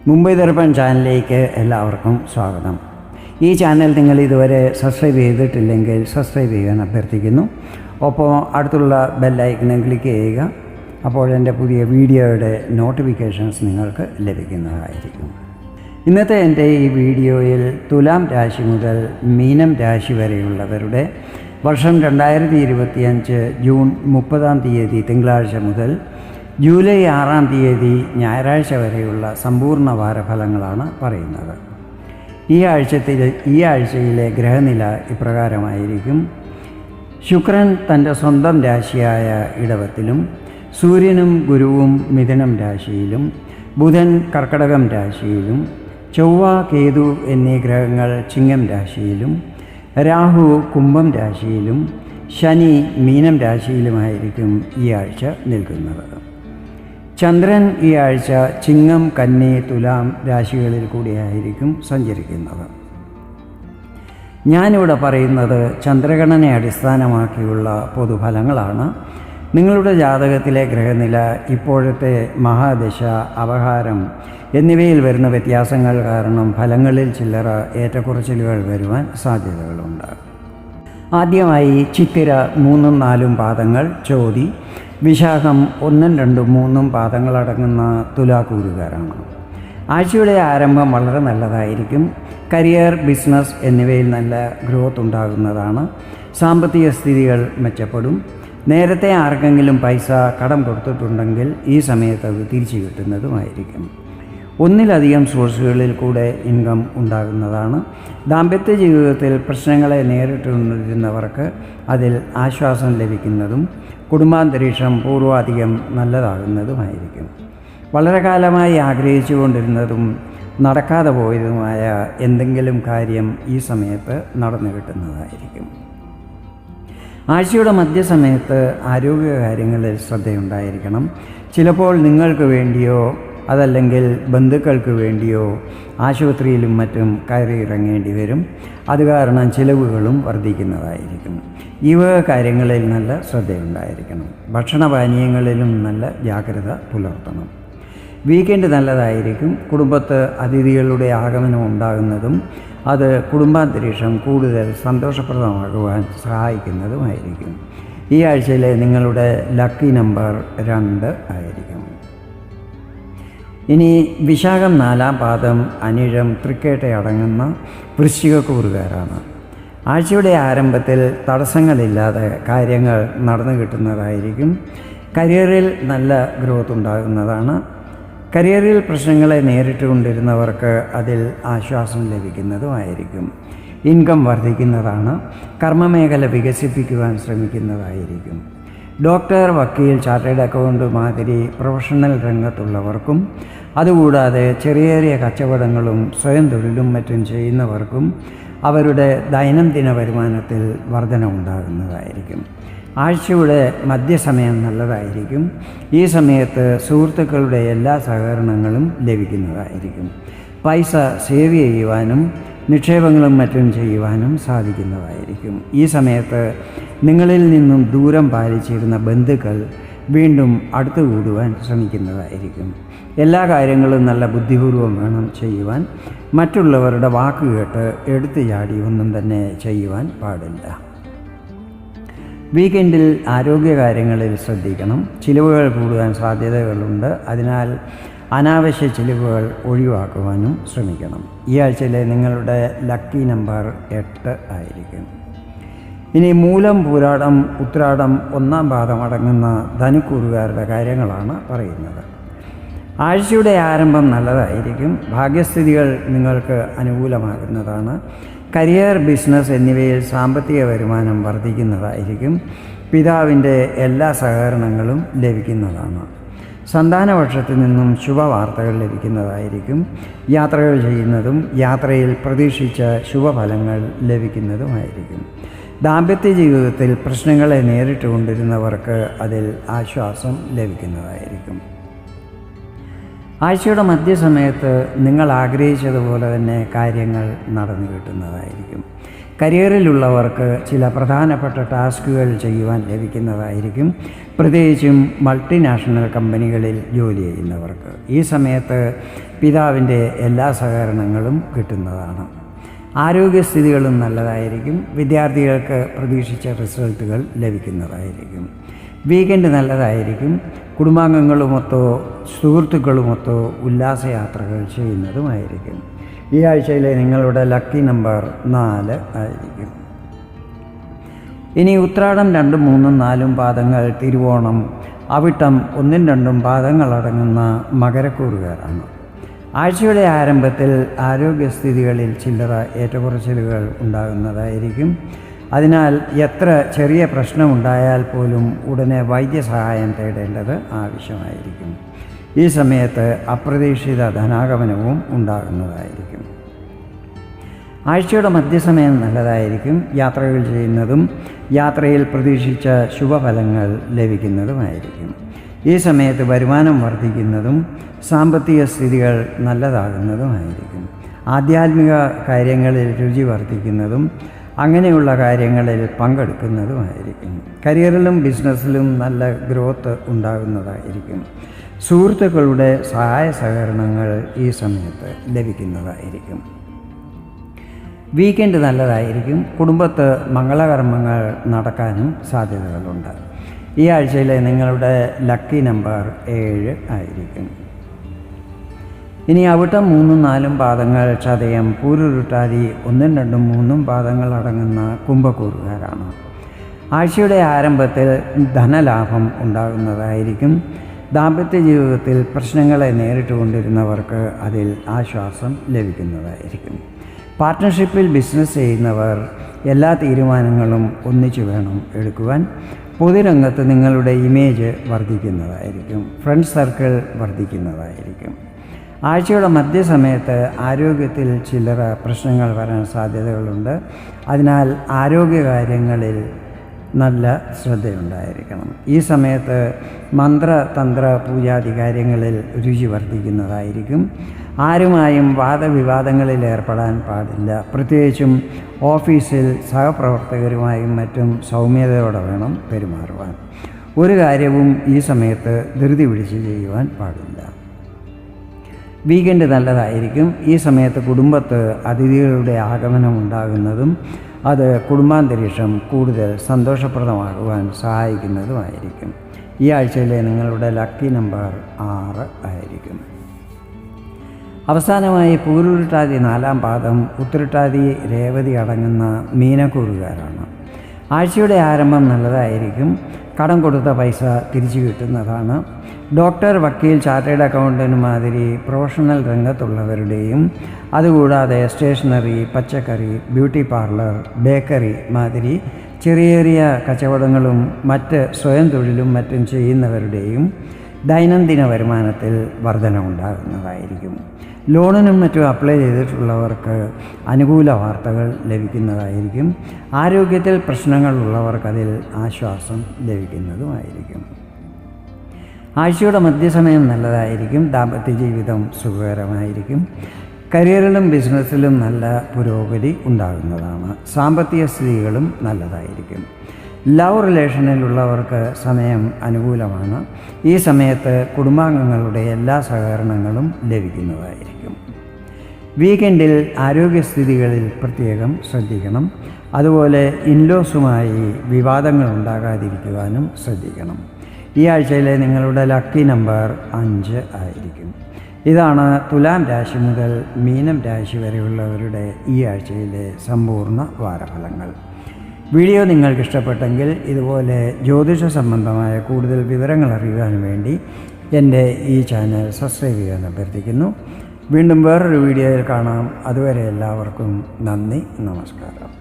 മുംബൈ ദർപ്പൺ ചാനലിലേക്ക് എല്ലാവർക്കും സ്വാഗതം. ഈ ചാനൽ നിങ്ങൾ ഇതുവരെ സബ്സ്ക്രൈബ് ചെയ്തിട്ടില്ലെങ്കിൽ സബ്സ്ക്രൈബ് ചെയ്യാൻ അഭ്യർത്ഥിക്കുന്നു. ഒപ്പം അടുത്തുള്ള ബെല്ലൈക്കണിൽ ക്ലിക്ക് ചെയ്യുക. അപ്പോൾ എൻ്റെ പുതിയ വീഡിയോയുടെ നോട്ടിഫിക്കേഷൻസ് നിങ്ങൾക്ക് ലഭിക്കുന്നതായിരിക്കും. ഇന്നത്തെ എൻ്റെ ഈ വീഡിയോയിൽ തുലാം രാശി മുതൽ മീനം രാശി വരെയുള്ളവരുടെ വർഷം 2025 ജൂൺ 30 തിങ്കളാഴ്ച മുതൽ ജൂലൈ 6 ഞായറാഴ്ച വരെയുള്ള സമ്പൂർണ്ണ വാരഫലങ്ങളാണ് പറയുന്നത്. ഈ ആഴ്ചയിലെ ഗ്രഹനില ഇപ്രകാരമായിരിക്കും. ശുക്രൻ തൻ്റെ സ്വന്തം രാശിയായ ഇടവത്തിലും, സൂര്യനും ഗുരുവും മിഥുനം രാശിയിലും, ബുധൻ കർക്കടകം രാശിയിലും, ചൊവ്വ കേതു എന്നീ ഗ്രഹങ്ങൾ ചിങ്ങം രാശിയിലും, രാഹു കുംഭം രാശിയിലും, ശനി മീനം രാശിയിലുമായിരിക്കും ഈ ആഴ്ച നിൽക്കുന്നത്. ചന്ദ്രൻ ഈ ആഴ്ച ചിങ്ങം, കന്നി, തുലാം രാശികളിൽ കൂടിയായിരിക്കും സഞ്ചരിക്കുന്നത്. ഞാനിവിടെ പറയുന്നത് ചന്ദ്രഗണനയെ അടിസ്ഥാനമാക്കിയുള്ള പൊതുഫലങ്ങളാണ്. നിങ്ങളുടെ ജാതകത്തിലെ ഗ്രഹനില, ഇപ്പോഴത്തെ മഹാദശ, അപഹാരം എന്നിവയിൽ വരുന്ന വ്യത്യാസങ്ങൾ കാരണം ഫലങ്ങളിൽ ചില്ലറ ഏറ്റക്കുറച്ചിലുകൾ വരുവാൻ സാധ്യതകളുണ്ട്. ആദ്യമായി ചിത്തിര 3, 4 പാദങ്ങൾ, ചോതി, വിശാഖം 1, 2, 3 പാദങ്ങളടങ്ങുന്ന തുലാക്കൂറുകാരാണ്. ആഴ്ചയുടെ ആരംഭം വളരെ നല്ലതായിരിക്കും. കരിയർ, ബിസിനസ് എന്നിവയിൽ നല്ല ഗ്രോത്ത് ഉണ്ടാകുന്നതാണ്. സാമ്പത്തിക സ്ഥിതികൾ മെച്ചപ്പെടും. നേരത്തെ ആർക്കെങ്കിലും പൈസ കടം കൊടുത്തിട്ടുണ്ടെങ്കിൽ ഈ സമയത്ത് അത് തിരിച്ചു കിട്ടുന്നതുമായിരിക്കും. ഒന്നിലധികം സോഴ്സുകളിൽ കൂടെ ഇൻകം ഉണ്ടാകുന്നതാണ്. ദാമ്പത്യ ജീവിതത്തിൽ പ്രശ്നങ്ങളെ നേരിട്ടുകൊണ്ടിരുന്നവർക്ക് അതിൽ ആശ്വാസം ലഭിക്കുന്നതും കുടുംബാന്തരീക്ഷം പൂർവാധികം നല്ലതാകുന്നതുമായിരിക്കും. വളരെ കാലമായി ആഗ്രഹിച്ചു കൊണ്ടിരുന്നതും നടക്കാതെ പോയതുമായ എന്തെങ്കിലും കാര്യം ഈ സമയത്ത് നടന്നു കിട്ടുന്നതായിരിക്കും. ആഴ്ചയുടെ മധ്യസമയത്ത് ആരോഗ്യകാര്യങ്ങളിൽ ശ്രദ്ധയുണ്ടായിരിക്കണം. ചിലപ്പോൾ നിങ്ങൾക്ക് വേണ്ടിയോ അതല്ലെങ്കിൽ ബന്ധുക്കൾക്ക് വേണ്ടിയോ ആശുപത്രിയിലും മറ്റും കയറി ഇറങ്ങേണ്ടി വരും. അത് കാരണം ചിലവുകളും വർദ്ധിക്കുന്നതായിരിക്കും. ഈ വക കാര്യങ്ങളിൽ നല്ല ശ്രദ്ധയുണ്ടായിരിക്കണം. ഭക്ഷണപാനീയങ്ങളിലും നല്ല ജാഗ്രത പുലർത്തണം. വീക്കെൻഡ് നല്ലതായിരിക്കും. കുടുംബത്ത് അതിഥികളുടെ ആഗമനം ഉണ്ടാകുന്നതും അത് കുടുംബാന്തരീക്ഷം കൂടുതൽ സന്തോഷപ്രദമാകുവാൻ സഹായിക്കുന്നതുമായിരിക്കും. ഈ ആഴ്ചയിലെ നിങ്ങളുടെ ലക്കി നമ്പർ 2 ആയിരിക്കും. ഇനി വിശാഖം 4 പാദം, അനിഴം, തൃക്കേട്ട അടങ്ങുന്ന വൃശ്ചികക്കൂറുകാരാണ്. ആഴ്ചയുടെ ആരംഭത്തിൽ തടസ്സങ്ങളില്ലാതെ കാര്യങ്ങൾ നടന്നു കിട്ടുന്നതായിരിക്കും. കരിയറിൽ നല്ല ഗ്രോത്ത് ഉണ്ടാകുന്നതാണ്. കരിയറിൽ പ്രശ്നങ്ങളെ നേരിട്ടുകൊണ്ടിരുന്നവർക്ക് അതിൽ ആശ്വാസം ലഭിക്കുന്നതുമായിരിക്കും. ഇൻകം വർദ്ധിക്കുന്നതാണ്. കർമ്മമേഖല വികസിപ്പിക്കുവാൻ ശ്രമിക്കുന്നതായിരിക്കും. ഡോക്ടർ, വക്കീൽ, ചാർട്ടേഡ് അക്കൗണ്ട് മാതിരി പ്രൊഫഷണൽ രംഗത്തുള്ളവർക്കും അതുകൂടാതെ ചെറിയ ചെറിയ കച്ചവടങ്ങളും സ്വയം തൊഴിലും മറ്റും ചെയ്യുന്നവർക്കും അവരുടെ ദൈനംദിന വരുമാനത്തിൽ വർധന ഉണ്ടാകുന്നതായിരിക്കും. ആഴ്ചയുടെ മധ്യസമയം നല്ലതായിരിക്കും. ഈ സമയത്ത് സുഹൃത്തുക്കളുടെ എല്ലാ സഹകരണങ്ങളും ലഭിക്കുന്നതായിരിക്കും. പൈസ സേവ് ചെയ്യുവാനും നിക്ഷേപങ്ങളും മറ്റും ചെയ്യുവാനും സാധിക്കുന്നതായിരിക്കും. ഈ സമയത്ത് നിങ്ങളിൽ നിന്നും ദൂരം പാലിച്ചിരുന്ന ബന്ധുക്കൾ വീണ്ടും അടുത്തുകൂടുവാൻ ശ്രമിക്കുന്നതായിരിക്കും. എല്ലാ കാര്യങ്ങളും നല്ല ബുദ്ധിപൂർവ്വം വേണം ചെയ്യുവാൻ. മറ്റുള്ളവരുടെ വാക്കുകേട്ട് എടുത്തു ചാടി ഒന്നും തന്നെ ചെയ്യുവാൻ പാടില്ല. വീക്കെൻഡിൽ ആരോഗ്യകാര്യങ്ങളിൽ ശ്രദ്ധിക്കണം. ചിലവുകൾ കൂടുവാൻ സാധ്യതകളുണ്ട്. അതിനാൽ അനാവശ്യ ചിലവുകൾ ഒഴിവാക്കുവാനും ശ്രമിക്കണം. ഈ ആഴ്ചയിലെ നിങ്ങളുടെ ലക്കി നമ്പർ 8 ആയിരിക്കും. ഇനി മൂലം, പൂരാടം, ഉത്രാടം 1 പാദം അടങ്ങുന്ന ധനുക്കൂറുകാരുടെ കാര്യങ്ങളാണ് പറയുന്നത്. ആഴ്ചയുടെ ആരംഭം നല്ലതായിരിക്കും. ഭാഗ്യസ്ഥിതികൾ നിങ്ങൾക്ക് അനുകൂലമാകുന്നതാണ്. കരിയർ, ബിസിനസ് എന്നിവയിൽ സാമ്പത്തിക വരുമാനം വർദ്ധിക്കുന്നതായിരിക്കും. പിതാവിൻ്റെ എല്ലാ സഹകരണങ്ങളും ലഭിക്കുന്നതാണ്. സന്താനപക്ഷത്തു നിന്നും ശുഭവാർത്തകൾ ലഭിക്കുന്നതായിരിക്കും. യാത്രകൾ ചെയ്യുന്നതും യാത്രയിൽ പ്രതീക്ഷിച്ച ശുഭഫലങ്ങൾ ലഭിക്കുന്നതുമായിരിക്കും. ദാമ്പത്യ ജീവിതത്തിൽ പ്രശ്നങ്ങളെ നേരിട്ടുകൊണ്ടിരുന്നവർക്ക് അതിൽ ആശ്വാസം ലഭിക്കുന്നതായിരിക്കും. ആഴ്ചയുടെ മധ്യസമയത്ത് നിങ്ങൾ ആഗ്രഹിച്ചതുപോലെ തന്നെ കാര്യങ്ങൾ നടന്നു കിട്ടുന്നതായിരിക്കും. കരിയറിലുള്ളവർക്ക് ചില പ്രധാനപ്പെട്ട ടാസ്കുകൾ ചെയ്യുവാൻ ലഭിക്കുന്നതായിരിക്കും, പ്രത്യേകിച്ചും മൾട്ടിനാഷണൽ കമ്പനികളിൽ ജോലി ചെയ്യുന്നവർക്ക്. ഈ സമയത്ത് പിതാവിൻ്റെ എല്ലാ സഹകരണങ്ങളും കിട്ടുന്നതാണ്. ആരോഗ്യസ്ഥിതികളും നല്ലതായിരിക്കും. വിദ്യാർത്ഥികൾക്ക് പ്രതീക്ഷിച്ച റിസൾട്ടുകൾ ലഭിക്കുന്നതായിരിക്കും. വീക്കെൻഡ് നല്ലതായിരിക്കും. കുടുംബാംഗങ്ങളുമൊത്തോ സുഹൃത്തുക്കളുമൊത്തോ ഉല്ലാസയാത്രകൾ ചെയ്യുന്നതുമായിരിക്കും. ഈ ആഴ്ചയിലെ നിങ്ങളുടെ ലക്കി നമ്പർ 4 ആയിരിക്കും. ഇനി ഉത്രാടം 2, 3, 4 പാദങ്ങൾ, തിരുവോണം, അവിട്ടം 1, 2 പാദങ്ങളടങ്ങുന്ന മകരക്കൂറുകാരാണ്. ആഴ്ചയുടെ ആരംഭത്തിൽ ആരോഗ്യസ്ഥിതികളിൽ ചില്ലറ ഏറ്റക്കുറച്ചിലുകൾ ഉണ്ടാകുന്നതായിരിക്കും. അതിനാൽ എത്ര ചെറിയ പ്രശ്നമുണ്ടായാൽ പോലും ഉടനെ വൈദ്യസഹായം തേടേണ്ടത് ആവശ്യമായിരിക്കും. ഈ സമയത്ത് അപ്രതീക്ഷിത ധനാഗമനവും ഉണ്ടാകുന്നതായിരിക്കും. ആഴ്ചയുടെ മധ്യസമയം നല്ലതായിരിക്കും. യാത്രകൾ ചെയ്യുന്നതും യാത്രയിൽ പ്രതീക്ഷിച്ച ശുഭഫലങ്ങൾ ലഭിക്കുന്നതുമായിരിക്കും. ഈ സമയത്ത് വരുമാനം വർദ്ധിക്കുന്നതും സാമ്പത്തിക സ്ഥിതികൾ നല്ലതാകുന്നതുമായിരിക്കും. ആധ്യാത്മിക കാര്യങ്ങളിൽ രുചി വർദ്ധിക്കുന്നതും അങ്ങനെയുള്ള കാര്യങ്ങളിൽ പങ്കെടുക്കുന്നതുമായിരിക്കും. കരിയറിലും ബിസിനസ്സിലും നല്ല ഗ്രോത്ത് ഉണ്ടാകുന്നതായിരിക്കും. സുഹൃത്തുക്കളുടെ സഹായ സഹകരണങ്ങൾ ഈ സമയത്ത് ലഭിക്കുന്നതായിരിക്കും. വീക്കെൻഡ് നല്ലതായിരിക്കും. കുടുംബത്ത് മംഗളകർമ്മങ്ങൾ നടക്കാനും സാധ്യതകളുണ്ട്. ഈ ആഴ്ചയിലെ നിങ്ങളുടെ ലക്കി നമ്പർ 7 ആയിരിക്കും. ഇനി അവിട്ടം 3, 4 പാദങ്ങൾ, ചതയം, പൂരുരുട്ടാതി 1, 2, 3 പാദങ്ങൾ അടങ്ങുന്ന കുംഭക്കൂറുകാരാണ്. ആഴ്ചയുടെ ആരംഭത്തിൽ ധനലാഭം ഉണ്ടാകുന്നതായിരിക്കും. ദാമ്പത്യ ജീവിതത്തിൽ പ്രശ്നങ്ങളെ നേരിട്ടുകൊണ്ടിരുന്നവർക്ക് അതിൽ ആശ്വാസം ലഭിക്കുന്നതായിരിക്കും. പാർട്ട്ണർഷിപ്പിൽ ബിസിനസ് ചെയ്യുന്നവർ എല്ലാ തീരുമാനങ്ങളും ഒന്നിച്ചു വേണം എടുക്കുവാൻ. പൊതുരംഗത്ത് നിങ്ങളുടെ ഇമേജ് വർദ്ധിക്കുന്നതായിരിക്കും. ഫ്രണ്ട് സർക്കിൾ വർദ്ധിക്കുന്നതായിരിക്കും. ആഴ്ചയുടെ മധ്യസമയത്ത് ആരോഗ്യത്തിൽ ചില്ലറ പ്രശ്നങ്ങൾ വരാൻ സാധ്യതകളുണ്ട്. അതിനാൽ ആരോഗ്യകാര്യങ്ങളിൽ നല്ല ശ്രദ്ധയുണ്ടായിരിക്കണം. ഈ സമയത്ത് മന്ത്രതന്ത്ര പൂജാതി കാര്യങ്ങളിൽ രുചി വർദ്ധിക്കുന്നതായിരിക്കും. ആരുമായും വാദവിവാദങ്ങളിൽ ഏർപ്പെടാൻ പാടില്ല. പ്രത്യേകിച്ചും ഓഫീസിൽ സഹപ്രവർത്തകരുമായും മറ്റും സൗമ്യതയോടെ വേണം പെരുമാറുവാൻ. ഒരു കാര്യവും ഈ സമയത്ത് ധൃതി പിടിച്ച് ചെയ്യുവാൻ പാടില്ല. വീക്കെൻഡ് നല്ലതായിരിക്കും. ഈ സമയത്ത് കുടുംബത്ത് അതിഥികളുടെ ആഗമനം ഉണ്ടാകുന്നതും അത് കുടുംബാന്തരീക്ഷം കൂടുതൽ സന്തോഷപ്രദമാകുവാൻ സഹായിക്കുന്നതുമായിരിക്കും. ഈ ആഴ്ചയിലെ നിങ്ങളുടെ ലക്കി നമ്പർ 6 ആയിരിക്കും. അവസാനമായി പൂരുരുട്ടാതി 4 പാദം, ഉത്തരട്ടാതി, രേവതി അടങ്ങുന്ന മീനക്കൂറുകാരാണ്. ആഴ്ചയുടെ ആരംഭം നല്ലതായിരിക്കും. കടം കൊടുത്ത പൈസ തിരിച്ചു കിട്ടുന്നതാണ്. ഡോക്ടർ, വക്കീൽ, ചാർട്ടേഡ് അക്കൗണ്ടൻ്റ് മാതിരി പ്രൊഫഷണൽ രംഗത്തുള്ളവരുടെയും അതുകൂടാതെ സ്റ്റേഷനറി, പച്ചക്കറി, ബ്യൂട്ടി പാർലർ, ബേക്കറി മാതിരി ചെറിയ ചെറിയ കച്ചവടങ്ങളും മറ്റ് സ്വയം തൊഴിലും മറ്റും ചെയ്യുന്നവരുടെയും ദൈനംദിന വരുമാനത്തിൽ വർധനവുണ്ടാകുന്നതായിരിക്കും. ലോണിനും മറ്റും അപ്ലൈ ചെയ്തിട്ടുള്ളവർക്ക് അനുകൂല വാർത്തകൾ ലഭിക്കുന്നതായിരിക്കും. ആരോഗ്യത്തിൽ പ്രശ്നങ്ങളുള്ളവർക്കതിൽ ആശ്വാസം ലഭിക്കുന്നതുമായിരിക്കും. ആഴ്ചയുടെ മധ്യസമയം നല്ലതായിരിക്കും. ദാമ്പത്യ ജീവിതം സുഖകരമായിരിക്കും. കരിയറിലും ബിസിനസ്സിലും നല്ല പുരോഗതി ഉണ്ടാകുന്നതാണ്. സാമ്പത്തിക സ്ഥിതികളും നല്ലതായിരിക്കും. ലവ് റിലേഷനിലുള്ളവർക്ക് സമയം അനുകൂലമാണ്. ഈ സമയത്ത് കുടുംബാംഗങ്ങളുടെ എല്ലാ സഹകരണങ്ങളും ലഭിക്കുന്നതായിരിക്കും. വീക്കെൻഡിൽ ആരോഗ്യസ്ഥിതികളിൽ പ്രത്യേകം ശ്രദ്ധിക്കണം. അതുപോലെ ഇൻലോസുമായി വിവാദങ്ങൾ ഉണ്ടാകാതിരിക്കുവാനും ശ്രദ്ധിക്കണം. ഈ ആഴ്ചയിലെ നിങ്ങളുടെ ലക്കി നമ്പർ 5 ആയിരിക്കും. ഇതാണ് തുലാം രാശി മുതൽ മീനം രാശി വരെയുള്ളവരുടെ ഈ ആഴ്ചയിലെ സമ്പൂർണ്ണ വാരഫലങ്ങൾ. വീഡിയോ നിങ്ങൾക്ക് ഇഷ്ടപ്പെട്ടെങ്കിൽ ഇതുപോലെ ജ്യോതിഷ സംബന്ധമായ കൂടുതൽ വിവരങ്ങൾ അറിയുവാൻ വേണ്ടി എൻ്റെ ഈ ചാനൽ സബ്സ്ക്രൈബ് ചെയ്യാൻ അഭ്യർത്ഥിക്കുന്നു. വീണ്ടും വേറൊരു വീഡിയോയിൽ കാണാം. അതുവരെ എല്ലാവർക്കും നന്ദി, നമസ്കാരം.